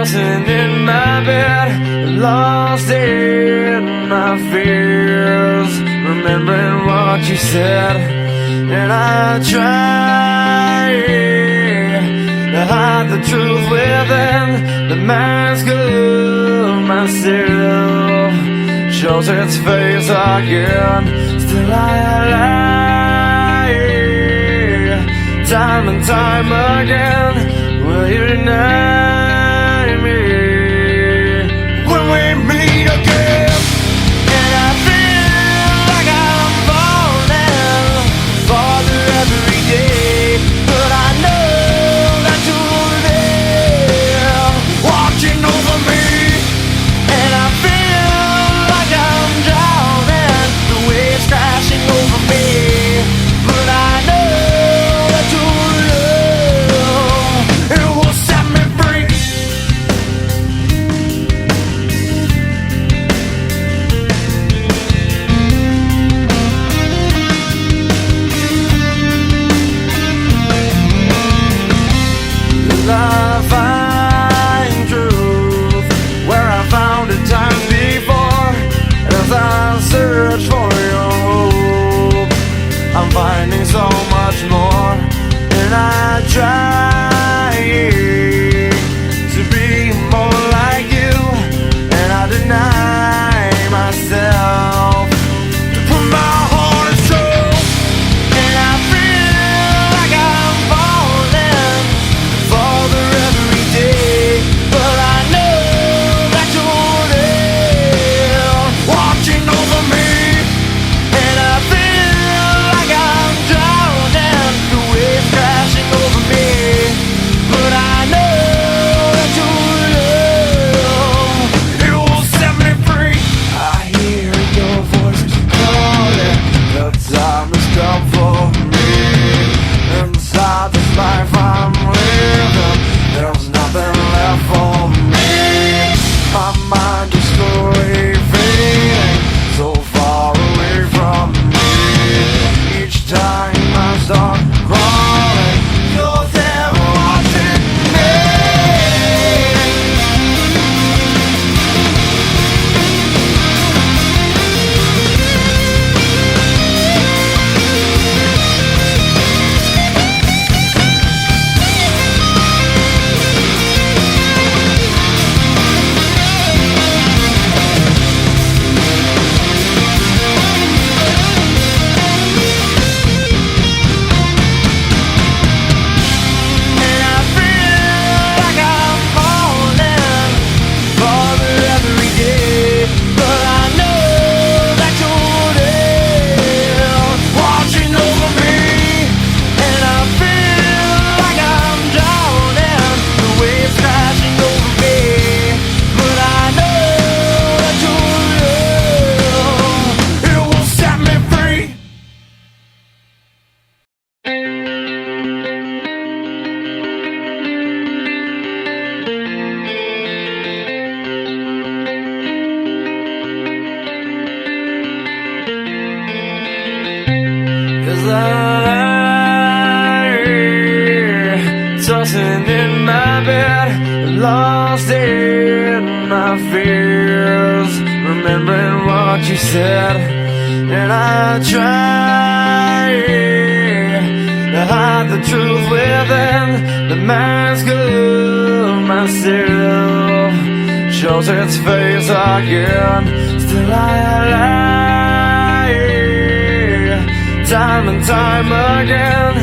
tossing in my bed, lost in my fears, remembering what you said. And I try to hide the truth within the mask of myself, shows its face again. Still I lie, time and time again. Will you deny me when we meet again? And I feel like I'm falling farther every day, but I know that you're there watching over me. And I feel like I'm drowning, the waves crashing over me, but I know that you're it will set me free. As I find truth where I found it time before, as I search for your hope, I'm finding so much more. And I try to be more like you, and I deny myself to put my heart and soul. And I feel like I'm falling farther every day, but I know that you're there watching over me. And I feel like I'm drowning, the waves crashing over me, but I know that your love, it will set me free. I hear your voice calling, the time has come for me. Inside this life I'm living, there's nothing left for me. My mind is slowly fading, so far away from me. Each time I start crawling, you're there watching me. And I feel like I'm falling farther every day, but I know that you're there watching over me. And I feel like I'm drowning, the waves crashing over me, but I know that your love, it will set me free. As I lie, tossing in my bed, lost in my fears, remembering what you said. And I try to hide the truth within the mask of myself, shows its face again. Still I lie, time and time again.